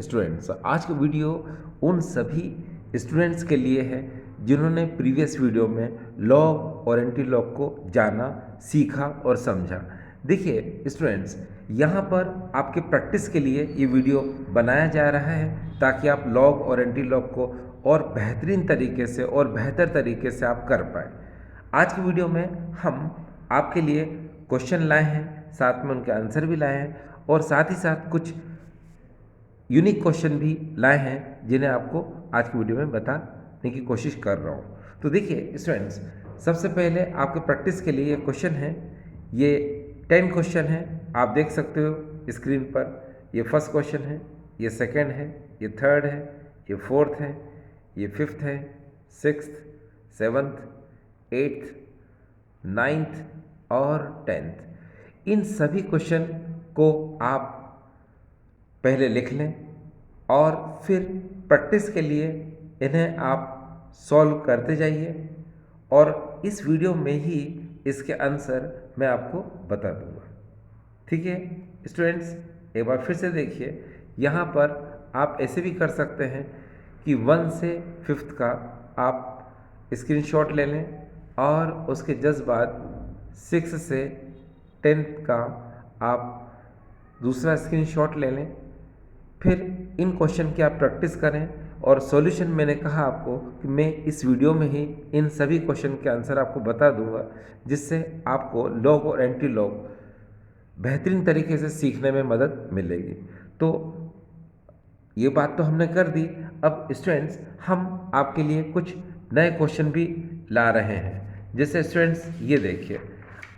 Students, आज का video उन सभी स्टूडेंट्स के लिए है जिन्होंने प्रीवियस वीडियो में लॉग और एंटी लॉग को जाना, सीखा और समझा। देखिए स्टूडेंट्स, यहाँ पर आपके प्रैक्टिस के लिए ये वीडियो बनाया जा रहा है ताकि आप लॉग और एंटी लॉग को और बेहतरीन तरीके से और बेहतर तरीके से आप कर पाए। आज की वीडियो में हम आपके लिए क्वेश्चन लाए हैं, साथ में उनके आंसर भी लाए हैं और साथ ही साथ कुछ यूनिक क्वेश्चन भी लाए हैं जिन्हें आपको आज की वीडियो में बताने की कोशिश कर रहा हूँ। तो देखिए स्टूडेंट्स, सबसे पहले आपके प्रैक्टिस के लिए ये क्वेश्चन है। ये 10 क्वेश्चन है, आप देख सकते हो स्क्रीन पर। ये फर्स्ट क्वेश्चन है, ये सेकंड है, ये थर्ड है, ये फोर्थ है, ये फिफ्थ है, सिक्स्थ, सेवन्थ, एट्थ, नाइन्थ और 10th। इन सभी क्वेश्चन को आप पहले लिख लें और फिर प्रैक्टिस के लिए इन्हें आप सॉल्व करते जाइए और इस वीडियो में ही इसके आंसर मैं आपको बता दूंगा। ठीक है स्टूडेंट्स, एक बार फिर से देखिए। यहाँ पर आप ऐसे भी कर सकते हैं कि 1 से 5th का आप स्क्रीनशॉट ले लें और उसके जस्ट बाद 6 से 10th का आप दूसरा स्क्रीनशॉट ले लें। फिर इन क्वेश्चन की आप प्रैक्टिस करें और सॉल्यूशन मैंने कहा आपको कि मैं इस वीडियो में ही इन सभी क्वेश्चन के आंसर आपको बता दूंगा, जिससे आपको लॉग और एंटी लॉग बेहतरीन तरीके से सीखने में मदद मिलेगी। तो ये बात तो हमने कर दी। अब स्टूडेंट्स, हम आपके लिए कुछ नए क्वेश्चन भी ला रहे हैं। जैसे स्टूडेंट्स ये देखिए,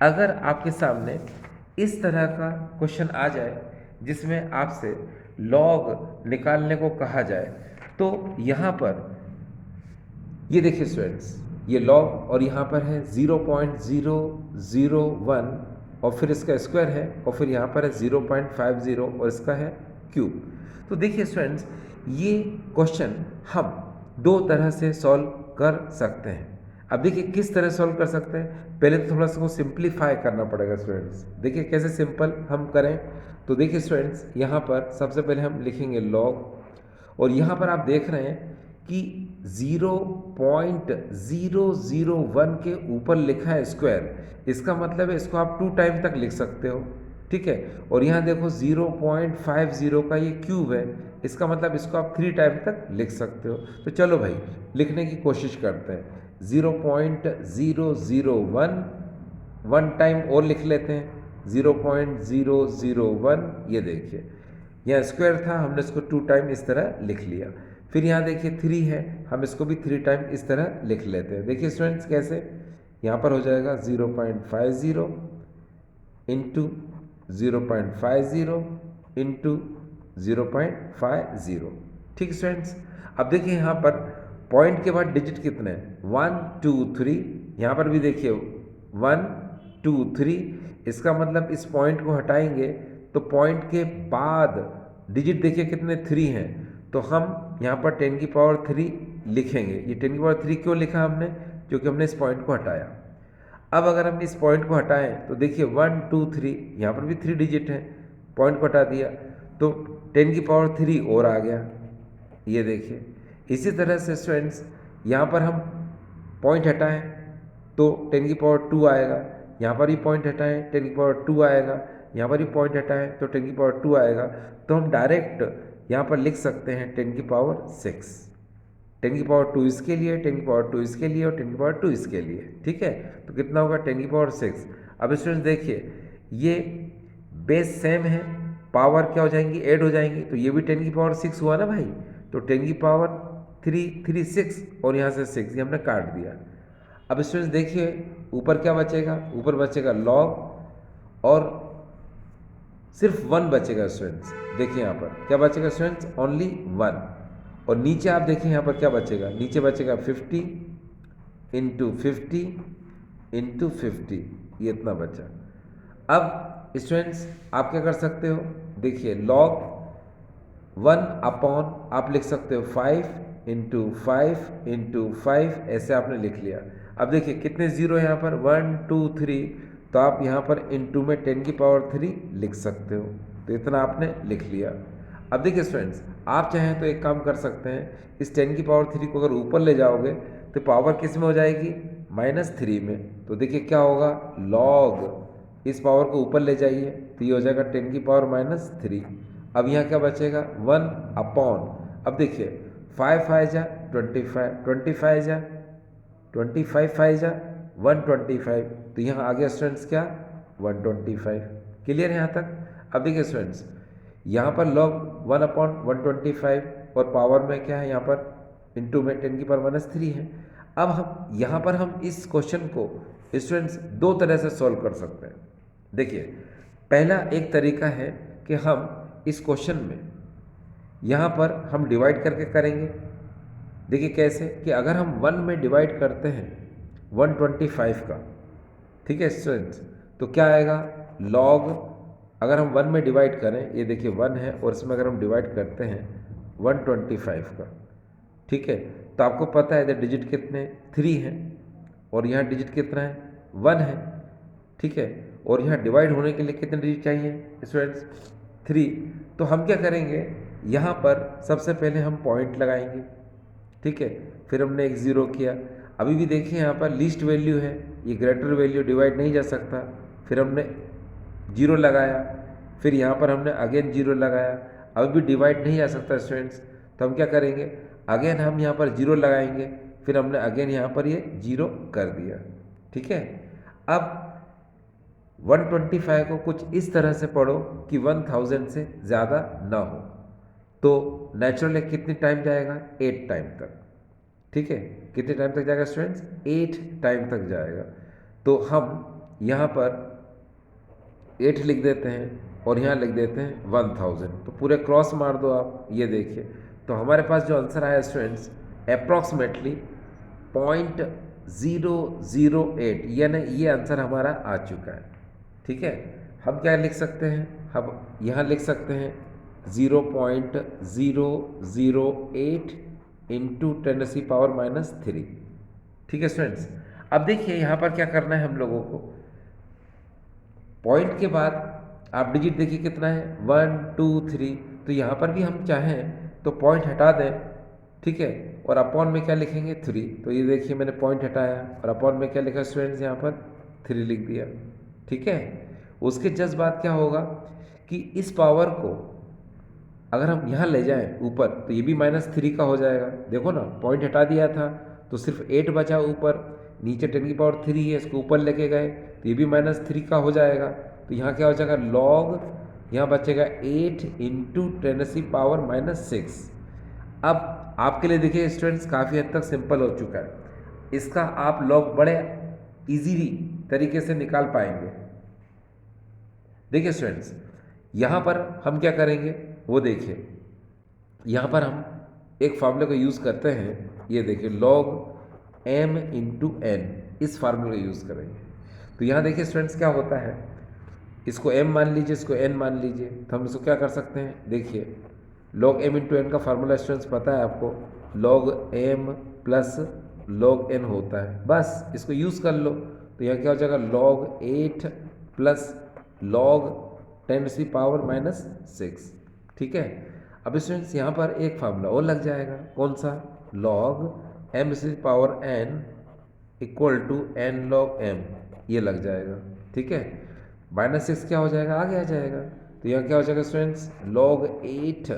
अगर आपके सामने इस तरह का क्वेश्चन आ जाए जिसमें आपसे लॉग निकालने को कहा जाए, तो यहाँ पर ये देखिए स्टूडेंट्स, ये लॉग और यहाँ पर है 0.001 और फिर इसका स्क्वायर है और फिर यहाँ पर है 0.50 और इसका है क्यूब। तो देखिए स्टूडेंट्स, ये क्वेश्चन हम दो तरह से सॉल्व कर सकते हैं। अब देखिए किस तरह सॉल्व कर सकते हैं। पहले तो थोड़ा सा को सिंप्लीफाई करना पड़ेगा स्टूडेंट्स। देखिए कैसे सिंपल हम करें। तो देखिए स्टूडेंट्स, यहाँ पर सबसे पहले हम लिखेंगे लॉग और यहाँ पर आप देख रहे हैं कि 0.001 के ऊपर लिखा है स्क्वायर। इसका मतलब है इसको आप 2 टाइम तक लिख सकते हो। ठीक है, और यहाँ देखो 0.50 का ये क्यूब है, इसका मतलब इसको आप 3 टाइम तक लिख सकते हो। तो चलो भाई लिखने की कोशिश करते हैं। 0.001 1 टाइम और लिख लेते हैं, 0.001। ये देखिए यहाँ स्क्वायर था, हमने इसको 2 टाइम इस तरह लिख लिया। फिर यहाँ देखिए 3 है, हम इसको भी 3 टाइम इस तरह लिख लेते हैं। देखिए स्टूडेंट्स कैसे, यहाँ पर हो जाएगा 0.50 इंटू 0.50 इंटू 0.50। ठीक स्टूडेंट्स, अब देखिए यहाँ पर पॉइंट के बाद डिजिट कितने हैं, 1 2 3। यहाँ पर भी देखिए 1 2 3। इसका मतलब इस पॉइंट को हटाएंगे तो पॉइंट के बाद डिजिट देखिए कितने 3 हैं। तो हम यहाँ पर 10 की पावर 3 लिखेंगे। ये 10 की पावर 3 क्यों लिखा हमने, क्योंकि हमने इस पॉइंट को हटाया। अब अगर हम इस पॉइंट को हटाएं तो देखिए 1 2 3, यहाँ पर भी 3 डिजिट हैं, पॉइंट को हटा दिया तो 10 की पावर 3 और आ गया। ये देखिए इसी तरह से स्टूडेंट्स, यहाँ पर हम पॉइंट हटाएं तो 10 की पावर 2 आएगा, यहाँ पर भी पॉइंट हटाएं 10 की पावर 2 आएगा, यहाँ पर भी पॉइंट हटाएं तो 10 की पावर 2 आएगा। तो हम डायरेक्ट यहाँ पर लिख सकते हैं 10 की पावर 6। 10 की पावर 2 इसके लिए, 10 की पावर 2 इसके लिए और 10 की पावर 2 इसके लिए। ठीक है, तो कितना होगा 10 की पावर 6। अब स्टूडेंट्स देखिए ये बेस सेम है, पावर क्या हो जाएंगी, ऐड हो जाएंगी। तो ये भी 10 की पावर 6 हुआ ना भाई, तो 10 की पावर 3 6 और यहाँ से 6, ये हमने काट दिया। अब स्टूडेंट्स देखिए ऊपर क्या बचेगा, ऊपर बचेगा लॉग और सिर्फ 1 बचेगा स्टूडेंट्स। देखिए यहाँ पर क्या बचेगा स्टूडेंट्स, ओनली 1। और नीचे आप देखिए यहाँ पर क्या बचेगा, नीचे बचेगा 50 इंटू 50 इंटू 50, ये इतना बचा। अब स्टूडेंट्स आप क्या कर सकते हो, देखिए लॉग 1 अपॉन आप लिख सकते हो 5 इंटू 5 इंटू 5, ऐसे आपने लिख लिया। अब देखिए कितने जीरो यहाँ पर 1 2 3, तो आप यहाँ पर इंटू में 10 की पावर 3 लिख सकते हो। तो इतना आपने लिख लिया। अब देखिए स्टूडेंट्स, आप चाहें तो एक काम कर सकते हैं, इस 10 की पावर 3 को अगर ऊपर ले जाओगे तो पावर किस में हो जाएगी, -3 में। तो देखिए क्या होगा, लॉग इस पावर को ऊपर ले जाइए तो ये हो जाएगा 10 की पावर -3। अब यहाँ क्या बचेगा, 1 अपॉन, अब देखिए 5 5 जा 25, 25 जा 25, 5 जा 125, तो यहाँ आ गया स्टूडेंट्स क्या, 125। क्लियर है यहाँ तक। अब देखिए स्टूडेंट्स, यहाँ पर लॉग 1 अपॉन 125 और पावर में क्या है यहाँ पर इंटू में 10 की पावर -3 है। अब हम यहाँ पर हम इस क्वेश्चन को स्टूडेंट्स दो तरह से सॉल्व कर सकते हैं। देखिए पहला एक तरीका है कि हम इस क्वेश्चन में यहाँ पर हम डिवाइड करके करेंगे। देखिए कैसे, कि अगर हम 1 में डिवाइड करते हैं 125 का, ठीक है स्टूडेंट्स, तो क्या आएगा, लॉग अगर हम 1 में डिवाइड करें, ये देखिए 1 है और इसमें अगर हम डिवाइड करते हैं 125 का, ठीक है, तो आपको पता है इधर डिजिट कितने 3 हैं और यहाँ डिजिट कितना है 1 है, ठीक है, और यहाँ डिवाइड होने के लिए कितने डिजिट चाहिए स्टूडेंट्स 3। तो हम क्या करेंगे, यहाँ पर सबसे पहले हम पॉइंट लगाएंगे, ठीक है, फिर हमने एक ज़ीरो किया। अभी भी देखिए यहाँ पर लीस्ट वैल्यू है, ये ग्रेटर वैल्यू डिवाइड नहीं जा सकता, फिर हमने जीरो लगाया, फिर यहाँ पर हमने अगेन जीरो लगाया, अभी भी डिवाइड नहीं जा सकता स्टूडेंट्स, तो हम क्या करेंगे, अगेन हम यहाँ पर जीरो लगाएंगे, फिर हमने अगेन यहाँ पर ये जीरो कर दिया, ठीक है। अब 125 को कुछ इस तरह से पढ़ो कि 1000 से ज़्यादा ना हो, तो नेचुरली कितनी टाइम जाएगा, 8 टाइम तक, ठीक है, कितने टाइम तक जाएगा स्टूडेंट्स, 8 टाइम तक जाएगा। तो हम यहाँ पर 8 लिख देते हैं और यहाँ लिख देते हैं 1000, तो पूरे क्रॉस मार दो आप, ये देखिए, तो हमारे पास जो आंसर आया स्टूडेंट्स अप्रॉक्सीमेटली 0.008, यानी ये आंसर हमारा आ चुका है, ठीक है। हम क्या लिख सकते हैं, हम यहाँ लिख सकते हैं 0.008 इंटू 10⁻⁻3, ठीक है स्टूडेंट्स। अब देखिए यहाँ पर क्या करना है हम लोगों को, पॉइंट के बाद आप डिजिट देखिए कितना है 1 2 3, तो यहाँ पर भी हम चाहें तो पॉइंट हटा दें, ठीक है, और अपॉन में क्या लिखेंगे 3, तो ये देखिए मैंने पॉइंट हटाया और अपॉन में क्या लिखा स्टूडेंट्स, यहाँ पर 3 लिख दिया, ठीक है। उसके जस्ट बाद क्या होगा कि इस पावर को अगर हम यहाँ ले जाएं ऊपर, तो ये भी -3 का हो जाएगा, देखो ना पॉइंट हटा दिया था तो सिर्फ 8 बचा ऊपर, नीचे 10⁻³ है, इसको ऊपर लेके गए तो ये भी -3 का हो जाएगा, तो यहाँ क्या हो जाएगा, लॉग यहाँ बचेगा 8 इंटू 10⁻⁻6। अब आपके लिए देखिए स्टूडेंट्स काफ़ी हद तक सिंपल हो चुका है, इसका आप लॉग बड़े इजीली तरीके से निकाल पाएंगे। देखिए स्टूडेंट्स यहाँ पर हम क्या करेंगे वो देखिए, यहाँ पर हम एक फार्मूले को यूज़ करते हैं, ये देखिए log m इंटू n, इस फार्मूले को यूज़ करेंगे। तो यहाँ देखिए स्टूडेंट्स क्या होता है, इसको m मान लीजिए, इसको n मान लीजिए, तो हम इसको क्या कर सकते हैं, देखिए log m इंटू n का फार्मूला स्टूडेंट्स पता है आपको, log m plus log n होता है, बस इसको यूज़ कर लो। तो यहाँ क्या हो जाएगा, log 8 प्लस log 10⁻⁻6, ठीक है। अब स्टूडेंट्स यहाँ पर एक फार्मूला और लग जाएगा, कौन सा, log m⁻n equal to n log m, ये लग जाएगा, ठीक है। -6 क्या हो जाएगा, आगे आ जाएगा, तो यहाँ क्या हो जाएगा स्टूडेंट्स, log 8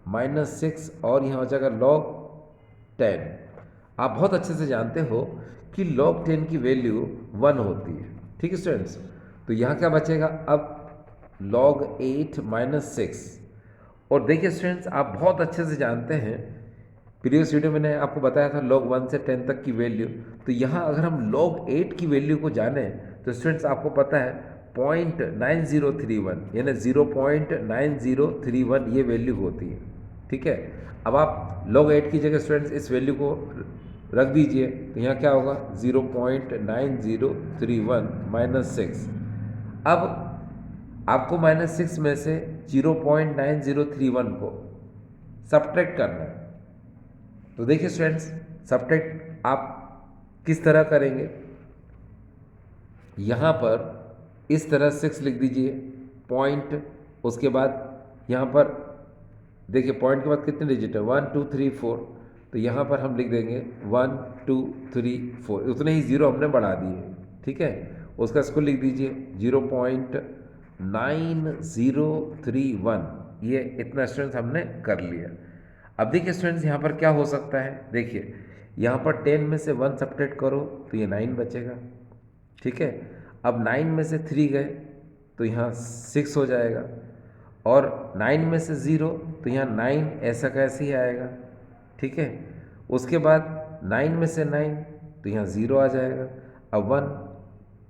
-6 और यहाँ हो जाएगा log 10। आप बहुत अच्छे से जानते हो कि log 10 की वैल्यू 1 होती है, ठीक है स्टूडेंट्स। तो यहाँ क्या बचेगा, अब log 8 -6, और देखिए स्टूडेंट्स आप बहुत अच्छे से जानते हैं, प्रीवियस वीडियो में मैंने आपको बताया था log 1 से 10 तक की वैल्यू, तो यहाँ अगर हम log 8 की वैल्यू को जाने तो स्टूडेंट्स आपको पता है 0.9031, यानी 0.9031 ये वैल्यू होती है, ठीक है। अब आप log 8 की जगह स्टूडेंट्स इस वैल्यू को रख दीजिए, तो यहाँ क्या होगा 0.9031 -6। अब आपको -6 में से 0.9031 को सब्ट्रैक्ट करना है, तो देखिए स्टूडेंट्स सब्ट्रैक्ट आप किस तरह करेंगे, यहाँ पर इस तरह 6 लिख दीजिए पॉइंट, उसके बाद यहाँ पर देखिए पॉइंट के बाद कितने डिजिट है, 1 2 3 4, तो यहाँ पर हम लिख देंगे 1 2 3 4, उतने ही ज़ीरो हमने बढ़ा दिए, ठीक है। उसका स्कोर लिख दीजिए 0.9031, ये इतना स्टूडेंट्स हमने कर लिया। अब देखिए स्टूडेंट्स यहाँ पर क्या हो सकता है, देखिए यहाँ पर 10 में से 1 सब्ट्रैक्ट करो तो ये 9 बचेगा, ठीक है। अब 9 में से 3 गए तो यहाँ 6 हो जाएगा, और 9 में से 0 तो यहाँ 9 ऐसा कैसे ही आएगा, ठीक है। उसके बाद 9 में से 9 तो यहाँ 0 आ जाएगा। अब 1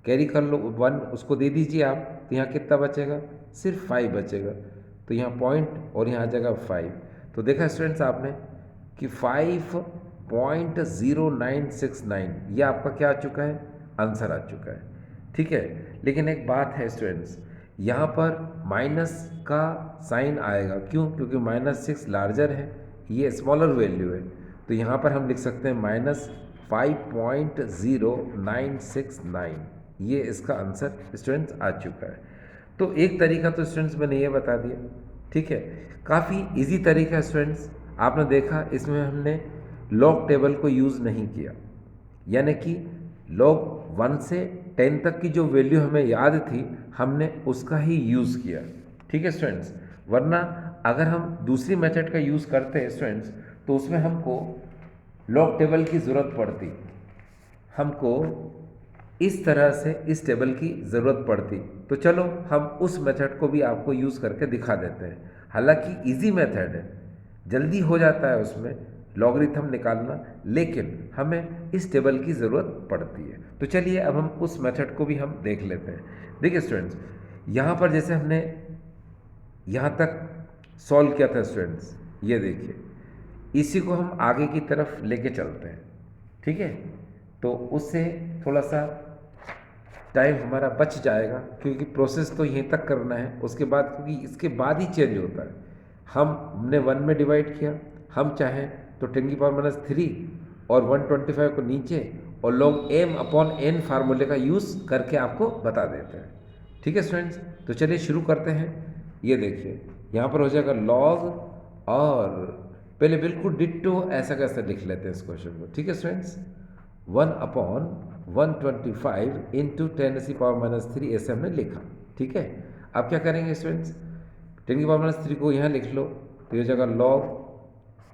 कैरी कर लो, 1 उसको दे दीजिए आप, तो यहाँ कितना बचेगा, सिर्फ 5 बचेगा, तो यहाँ पॉइंट और यहाँ आ जाएगा 5। तो देखा स्टूडेंट्स आपने कि 5.0969 ये आपका क्या आ चुका है, आंसर आ चुका है, ठीक है। लेकिन एक बात है स्टूडेंट्स, यहाँ पर माइनस का साइन आएगा, क्यों, क्योंकि -6 लार्जर है, ये स्मॉलर वैल्यू है, तो यहाँ पर हम लिख सकते हैं -5.0969, ये इसका आंसर स्टूडेंट्स आ चुका है। तो एक तरीका तो स्टूडेंट्स मैंने ये बता दिया, ठीक है। काफ़ी इजी तरीका है स्टूडेंट्स, आपने देखा इसमें हमने लॉग टेबल को यूज़ नहीं किया, यानी कि लॉग 1 से 10 तक की जो वैल्यू हमें याद थी हमने उसका ही यूज़ किया, ठीक है स्टूडेंट्स। वरना अगर हम दूसरी मेथड का यूज़ करते हैं स्टूडेंट्स तो उसमें हमको लॉग टेबल की ज़रूरत पड़ती, हमको इस तरह से इस टेबल की ज़रूरत पड़ती। तो चलो हम उस मेथड को भी आपको यूज़ करके दिखा देते हैं। हालांकि इजी मेथड है, जल्दी हो जाता है उसमें लॉगरिथम निकालना, लेकिन हमें इस टेबल की ज़रूरत पड़ती है। तो चलिए अब हम उस मेथड को भी हम देख लेते हैं। देखिए स्टूडेंट्स, यहाँ पर जैसे हमने यहाँ तक सॉल्व किया था स्टूडेंट्स, ये देखिए इसी को हम आगे की तरफ लेके चलते हैं, ठीक है। तो उससे थोड़ा सा टाइम हमारा बच जाएगा, क्योंकि प्रोसेस तो यहीं तक करना है, उसके बाद क्योंकि इसके बाद ही चेंज होता है। हमने 1 में डिवाइड किया, हम चाहें तो 10⁻³ और 125 को नीचे और log m/n फार्मूले का यूज़ करके आपको बता देते हैं, ठीक है स्टूडेंट्स। तो चलिए शुरू करते हैं। ये देखिए यहाँ पर हो जाएगा log, और पहले बिल्कुल डिट्टो ऐसा कैसे लिख लेते हैं इस क्वेश्चन को, ठीक है स्टूडेंट्स। 1/125 इंटू 10⁻³ ऐसे हमने लिखा, ठीक है। अब क्या करेंगे स्टूडेंट्स, 10⁻³ को यहाँ लिख लो, तो ये जगह log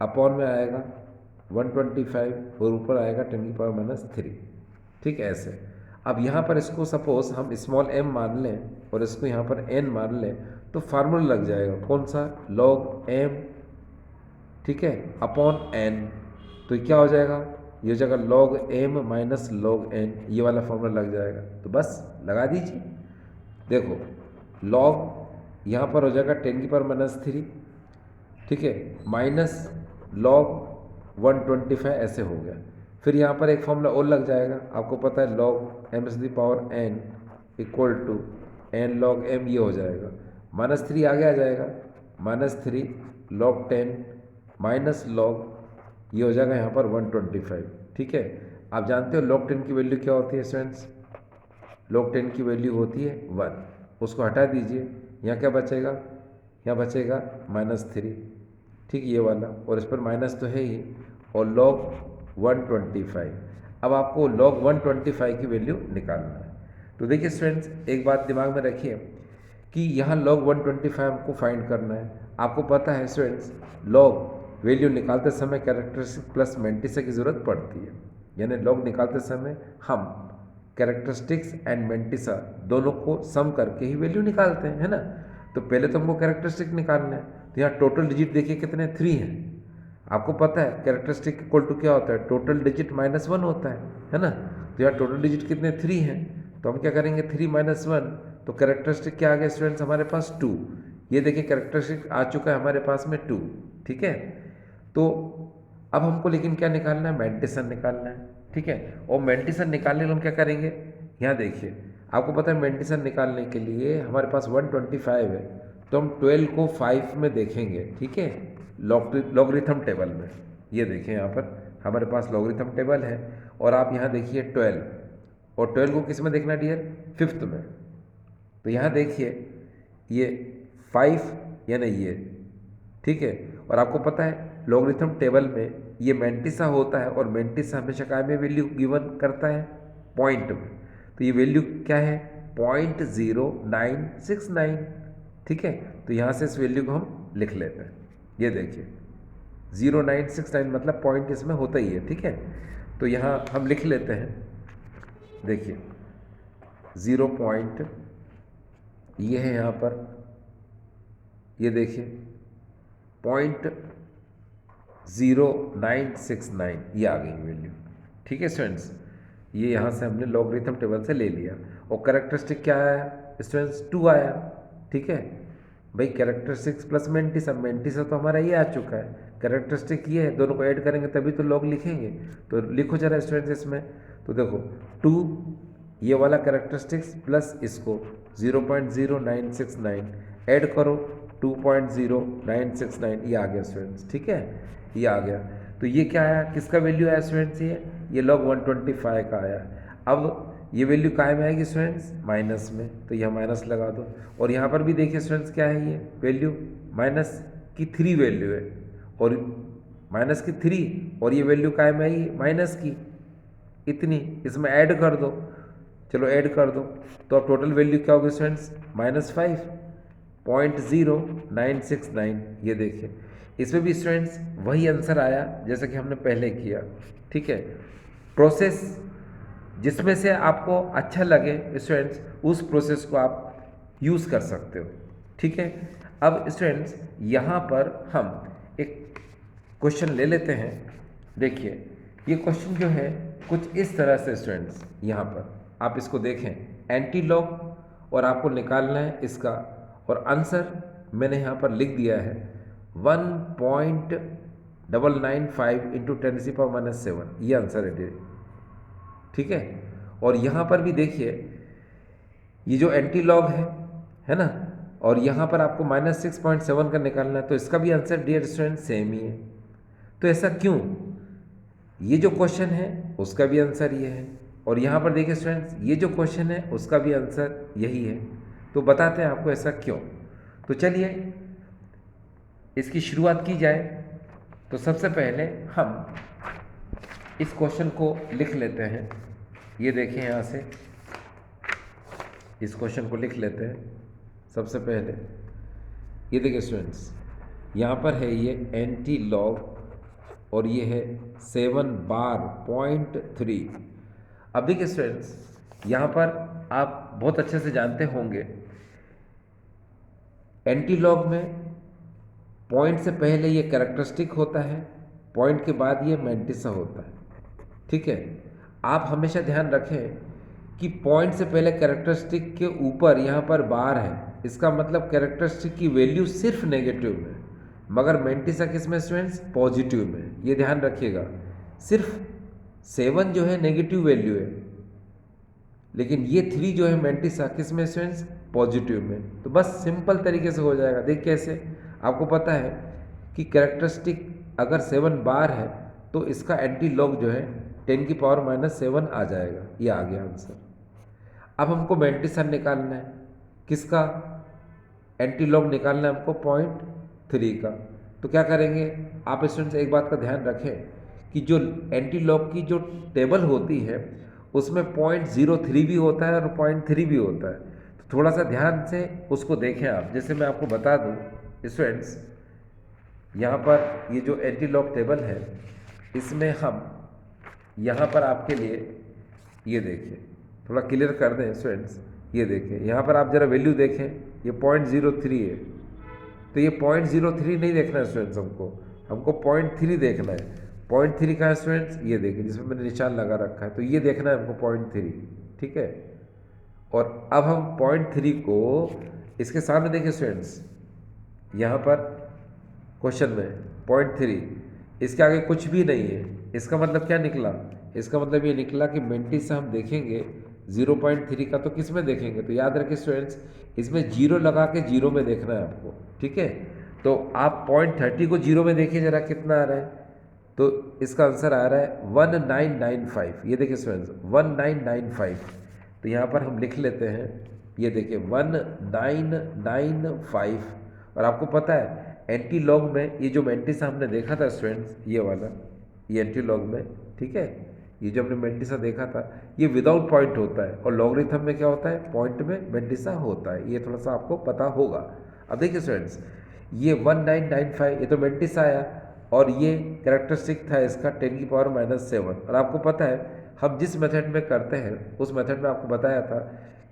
अपॉन में आएगा 125 और ऊपर आएगा 10⁻³, ठीक है ऐसे। अब यहाँ पर इसको सपोज हम स्मॉल m मान लें और इसको यहाँ पर n मान लें, तो फार्मूला लग जाएगा कौन सा, log m, ठीक है, अपॉन n। तो क्या हो जाएगा, ये हो जाएगा log m minus log n, ये वाला फॉर्मूला लग जाएगा। तो बस लगा दीजिए, देखो log यहाँ पर हो जाएगा 10⁻³, ठीक है, माइनस log 125 ऐसे हो गया। फिर यहाँ पर एक फॉर्मूला और लग जाएगा, आपको पता है log m⁻n equal to n log m, ये हो जाएगा। -3 आगे आ जाएगा, -3 log 10 माइनस log, ये हो जाएगा यहाँ पर 125, ठीक है। आप जानते हो log 10 की वैल्यू क्या होती है स्टूडेंट्स, log 10 की वैल्यू होती है 1, उसको हटा दीजिए, यहाँ क्या बचेगा, यहाँ बचेगा -3, ठीक ये वाला, और इस पर माइनस तो है ही, और log 125। अब आपको log 125 की वैल्यू निकालना है। तो देखिए स्टूडेंट्स, एक बात दिमाग में रखिए कि यहाँ log 125 हमको फाइंड करना है। आपको पता है स्टूडेंट्स, log वैल्यू निकालते समय कैरेक्टरिस्टिक प्लस मैंटिसा की ज़रूरत पड़ती है, यानी log निकालते समय हम कैरेक्टरिस्टिक्स एंड मैंटिसा दोनों को सम करके ही वैल्यू निकालते हैं, है ना। तो पहले तो हमको कैरेक्टरिस्टिक निकालना है, तो यहाँ टोटल डिजिट देखिए कितने, 3 हैं। आपको पता है कैरेक्टरिस्टिक इक्वल टू क्या होता है, टोटल डिजिट -1 होता है ना। तो यहाँ टोटल डिजिट कितने, 3 हैं, तो हम क्या करेंगे 3 - 1, तो कैरेक्टरिस्टिक क्या आ गया स्टूडेंट्स हमारे पास 2। ये देखिए कैरेक्टरिस्टिक आ चुका है हमारे पास में 2, ठीक है। तो अब हमको लेकिन क्या निकालना है, मैंटिसन निकालना है, ठीक है। और मैंटिसन निकालने के लिए हम क्या करेंगे, यहाँ देखिए आपको पता है मैंटिसन निकालने के लिए हमारे पास 125 है, तो हम 12 को 5 में देखेंगे, ठीक है, लॉगरिथम टेबल में। ये देखिए यहाँ पर हमारे पास लॉगरिथम टेबल है, और आप यहाँ देखिए 12, और 12 को किस में देखना डियर, 5th में। तो यहाँ देखिए ये 5 यानी ये, ठीक है, और आपको पता है लॉगरिथम टेबल में ये मैंटिसा होता है और मैंटिसा हमेशा काय में वैल्यू गिवन करता है, पॉइंट में। तो ये वैल्यू क्या है, 0.0969। ठीक है, तो यहाँ से इस वैल्यू को हम लिख लेते हैं। ये देखिए 0969 मतलब पॉइंट इसमें होता ही है। ठीक है, तो यहाँ हम लिख लेते हैं, देखिए 0 पॉइंट ये है यहाँ पर, ये देखिए 0.0969 ये आ गई वैल्यू। ठीक है स्टूडेंट्स, ये यहाँ से हमने लॉगरिथम टेबल से ले लिया। और कैरेक्टरिस्टिक क्या आया स्टूडेंट्स, 2 आया। ठीक है भाई, कैरेक्टरिस्टिक्स प्लस मेंटिसा, मेंटिसा तो हमारा ये आ चुका है, कैरेक्टरिस्टिक ये है, दोनों को ऐड करेंगे तभी तो लॉग लिखेंगे। तो लिखो जरा स्टूडेंट्स इसमें, तो देखो 2 ये वाला कैरेक्टरिस्टिक्स प्लस इसको 0.0969 ऐड करो 2.0969, ये आ गया स्टूडेंट्स। ठीक है, ये आ गया। तो ये क्या आया, किसका वैल्यू आया स्टूडेंट्स, ये log 125 का आया। अब ये वैल्यू काय में आएगी स्टूडेंट्स, माइनस में, तो यह माइनस लगा दो। और यहाँ पर भी देखिए स्टूडेंट्स क्या है, ये वैल्यू माइनस की 3 वैल्यू है, और माइनस की 3, और ये वैल्यू काय में आई, माइनस की इतनी, इसमें ऐड कर दो। चलो ऐड कर दो, तो अब टोटल वैल्यू क्या होगी स्टूडेंट्स, -5.0969। ये देखिए इसमें भी स्टूडेंट्स वही आंसर आया जैसा कि हमने पहले किया। ठीक है, प्रोसेस जिसमें से आपको अच्छा लगे स्टूडेंट्स, उस प्रोसेस को आप यूज़ कर सकते हो। ठीक है, अब स्टूडेंट्स यहाँ पर हम एक क्वेश्चन ले लेते हैं। देखिए ये क्वेश्चन जो है कुछ इस तरह से स्टूडेंट्स, यहाँ पर आप इसको देखें, एंटी लॉग, और आपको निकालना है इसका, और आंसर मैंने यहाँ पर लिख दिया है 1.995 × 10⁻⁻⁷, ये आंसर है। ठीक है, और यहाँ पर भी देखिए ये जो एंटी लॉग है ना, और यहाँ पर आपको -6.7 का निकालना है, तो इसका भी आंसर डियर स्टूडेंट सेम ही है। तो ऐसा क्यों, ये जो क्वेश्चन है उसका भी आंसर ये है, और यहाँ पर देखिए स्टूडेंट्स ये जो क्वेश्चन है उसका भी आंसर यही है। तो बताते हैं आपको ऐसा क्यों। तो चलिए इसकी शुरुआत की जाए। तो सबसे पहले हम इस क्वेश्चन को लिख लेते हैं। ये देखें यहाँ से इस क्वेश्चन को लिख लेते हैं। सबसे पहले ये देखिए स्टूडेंट्स, यहाँ पर है ये एंटी लॉग, और ये है 7 bar 0.3। अब देखिए स्टूडेंट्स, यहाँ पर आप बहुत अच्छे से जानते होंगे एंटी लॉग में पॉइंट से पहले ये कैरेक्टरिस्टिक होता है, पॉइंट के बाद ये मैंटिसा होता है। ठीक है, आप हमेशा ध्यान रखें कि पॉइंट से पहले कैरेक्टरिस्टिक के ऊपर यहाँ पर बार है, इसका मतलब कैरेक्टरिस्टिक की वैल्यू सिर्फ नेगेटिव में, मगर मैंटिसा किस में स्टूडेंट्स, पॉजिटिव में। ये ध्यान रखिएगा, सिर्फ 7 जो है नेगेटिव वैल्यू है, लेकिन ये 3 जो है मैंटिसा किस में स्टूडेंट्स, पॉजिटिव में। तो बस सिंपल तरीके से हो जाएगा। देख कैसे, आपको पता है कि कैरेक्टरिस्टिक अगर 7 बार है तो इसका एंटी लॉग जो है 10⁻⁻7 आ जाएगा। ये आ गया आंसर। अब हमको मैंटिसा निकालना है, किसका, एंटी लॉग निकालना है हमको 0.3 का। तो क्या करेंगे, आप स्टूडेंट्स एक बात का ध्यान रखें कि जो एंटी लॉग की जो टेबल होती है उसमें 0.03 भी होता है और 0.3 भी होता है। तो थोड़ा सा ध्यान से उसको देखें आप। जैसे मैं आपको बता दूं स्टूडेंट्स, यहाँ पर ये जो एंटी लॉग टेबल है इसमें हम यहाँ पर आपके लिए ये देखिए, थोड़ा क्लियर कर दें स्टूडेंट्स। ये देखिए यहाँ पर आप ज़रा वैल्यू देखें, ये 0.03 है, तो ये 0.03 नहीं देखना है स्टूडेंट्स, हमको 0.3 देखना है। 0.3 का है स्टूडेंट्स, ये देखिए जिसमें मैंने निशान लगा रखा है, तो ये देखना है हमको 0.3। ठीक है, और अब हम 0.3 को इसके सामने देखिए स्टूडेंट्स, यहाँ पर क्वेश्चन में 0.3, इसके आगे कुछ भी नहीं है। इसका मतलब क्या निकला, इसका मतलब ये निकला कि मैंटिसा हम देखेंगे 0.3 का तो किस में देखेंगे, तो याद रखिए स्टूडेंट्स इसमें 0 लगा के 0 में देखना है आपको। ठीक है, तो आप 0.30 को 0 में देखिए जरा कितना आ रहा है, तो इसका आंसर आ रहा है 1995। ये देखिए स्टूडेंट्स 1995, तो यहाँ पर हम लिख लेते हैं, ये देखिए 1995। और आपको पता है एंटी लॉग में ये जो मेंटिसा हमने देखा था स्टूडेंट्स, ये वाला, ये एंटी लॉग में, ठीक है, ये जो हमने मेंटिसा देखा था ये विदाउट पॉइंट होता है, और लॉगरिथम में क्या होता है, पॉइंट में मेंटिसा होता है। ये थोड़ा सा आपको पता होगा। अब देखिए स्टूडेंट्स, ये 1995 ये तो मेंटिसा आया, और ये कैरेक्टरिस्टिक था इसका 10⁻⁻7। और आपको पता है हम जिस मेथड में करते हैं उस मेथड में आपको बताया था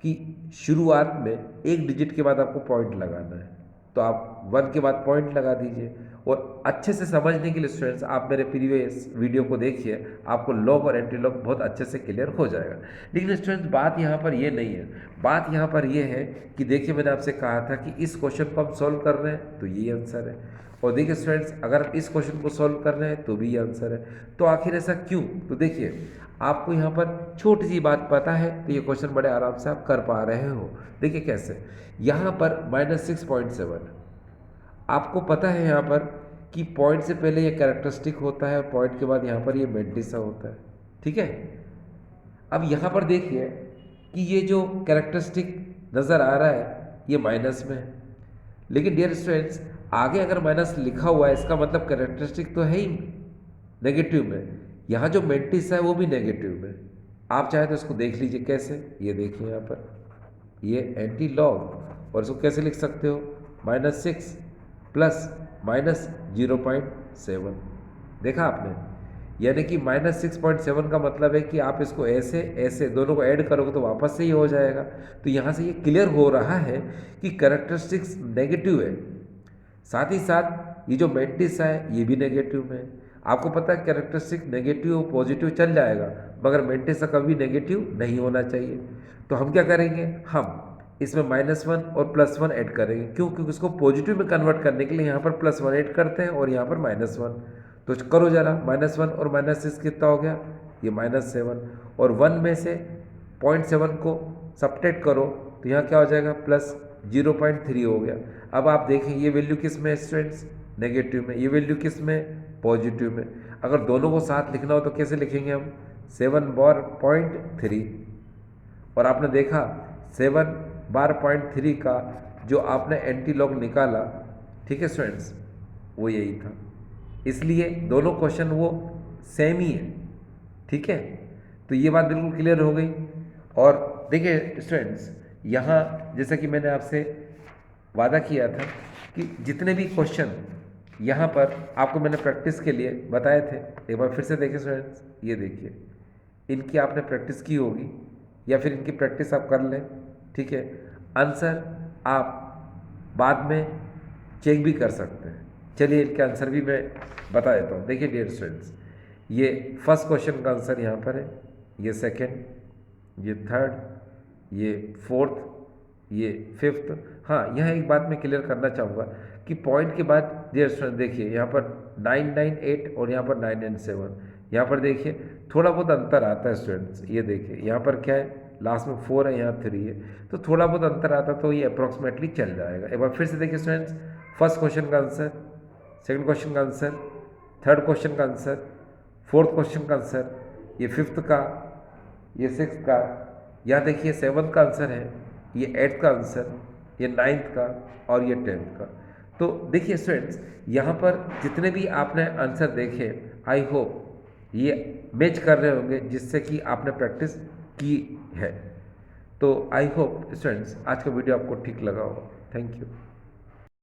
कि शुरुआत में एक डिजिट के बाद आपको पॉइंट लगाना है, तो आप 1 के बाद पॉइंट लगा दीजिए। और अच्छे से समझने के लिए स्टूडेंट्स आप मेरे प्रीवियस वीडियो को देखिए, आपको लॉग और एंटी लॉग बहुत अच्छे से क्लियर हो जाएगा। लेकिन स्टूडेंट्स बात यहाँ पर ये नहीं है, बात यहाँ पर ये है कि देखिए मैंने आपसे कहा था कि इस क्वेश्चन को हम सॉल्व कर रहे हैं तो ये आंसर है, और देखिए स्टूडेंट्स अगर इस क्वेश्चन को सॉल्व कर रहे हैं तो भी ये आंसर है। तो आखिर ऐसा क्यों? तो देखिए आपको यहाँ पर छोटी सी बात पता है तो ये क्वेश्चन बड़े आराम से आप कर पा रहे हो। देखिए कैसे, यहाँ पर -6.7 आपको पता है यहाँ पर कि पॉइंट से पहले ये कैरेक्टरिस्टिक होता है और पॉइंट के बाद यहाँ पर ये मेंटिसा होता है, ठीक है। अब यहाँ पर देखिए कि ये जो कैरेक्टरिस्टिक नज़र आ रहा है ये माइनस में है, लेकिन डियर स्टूडेंट्स आगे अगर माइनस लिखा हुआ है इसका मतलब कैरेक्टरिस्टिक तो है ही नेगेटिव में, यहाँ जो मेंटिसा है वो भी नेगेटिव में। आप चाहे तो इसको देख लीजिए कैसे, ये देखिए यहाँ पर ये एंटी लॉग, और इसको कैसे लिख सकते हो, -6 प्लस -0.7। देखा आपने, यानी कि -6.7 का मतलब है कि आप इसको ऐसे ऐसे दोनों को ऐड करोगे तो वापस से ही हो जाएगा। तो यहाँ से ये क्लियर हो रहा है कि कैरेक्टरिस्टिक्स नेगेटिव है, साथ ही साथ ये जो मेंटिसा है ये भी नेगेटिव में है। आपको पता है कैरेक्टरिस्टिक नेगेटिव पॉजिटिव चल जाएगा, मगर मेंटिसा कभी नेगेटिव नहीं होना चाहिए। तो हम क्या करेंगे, हम इसमें -1 और +1 ऐड करेंगे। क्यों? क्योंकि इसको पॉजिटिव में कन्वर्ट करने के लिए यहाँ पर +1 ऐड करते हैं और यहाँ पर -1। तो करो जरा, -1 और -6 कितना हो गया, ये -7, और 1 में से 0.7 को सब्ट्रैक्ट करो तो यहाँ क्या हो जाएगा, +0.3 हो गया। अब आप देखें ये वैल्यू किस में है स्टूडेंट्स, नेगेटिव में, ये वैल्यू किस में, पॉजिटिव में। अगर दोनों को साथ लिखना हो तो कैसे लिखेंगे हम, 7/0.3, और आपने देखा 7/0.3 का जो आपने एंटी लॉग निकाला, ठीक है स्टूडेंट्स, वो यही था। इसलिए दोनों क्वेश्चन वो सेम ही है, ठीक है। तो ये बात बिल्कुल क्लियर हो गई। और देखिए स्टूडेंट्स यहाँ जैसा कि मैंने आपसे वादा किया था कि जितने भी क्वेश्चन यहाँ पर आपको मैंने प्रैक्टिस के लिए बताए थे, एक बार फिर से देखिए स्टूडेंट्स, ये देखिए इनकी आपने प्रैक्टिस की होगी या फिर इनकी प्रैक्टिस आप कर लें, ठीक है। आंसर आप बाद में चेक भी कर सकते हैं। चलिए इनके आंसर भी मैं बता देता हूँ। देखिए डियर स्टूडेंट्स, ये फर्स्ट क्वेश्चन का आंसर यहाँ पर है, ये सेकंड, ये थर्ड, ये फोर्थ, ये फिफ्थ। हाँ, यह एक बात मैं क्लियर करना चाहूँगा कि पॉइंट के बाद डियर स्टूडेंट देखिए यहाँ पर 998 और यहाँ पर 997, यहाँ पर देखिए थोड़ा बहुत अंतर आता है स्टूडेंट्स। ये देखिए यहाँ पर क्या है, लास्ट में 4 है, यहाँ 3 है, तो थोड़ा बहुत अंतर आता तो ये अप्रॉक्सीमेटली चल जाएगा। एक बार फिर से देखिए स्टूडेंट्स, फर्स्ट क्वेश्चन का आंसर, सेकंड क्वेश्चन का आंसर, थर्ड क्वेश्चन का आंसर, फोर्थ क्वेश्चन का आंसर, ये फिफ्थ का, ये सिक्स का, यहाँ देखिए 7th का आंसर है, ये 8th का आंसर, ये 9th का और ये 10th का। तो देखिए स्टूडेंट्स यहाँ पर जितने भी आपने आंसर देखे, आई होप ये मैच कर रहे होंगे जिससे कि आपने प्रैक्टिस की है। तो आई होप स्टूडेंट्स आज का वीडियो आपको ठीक लगा होगा। Thank you.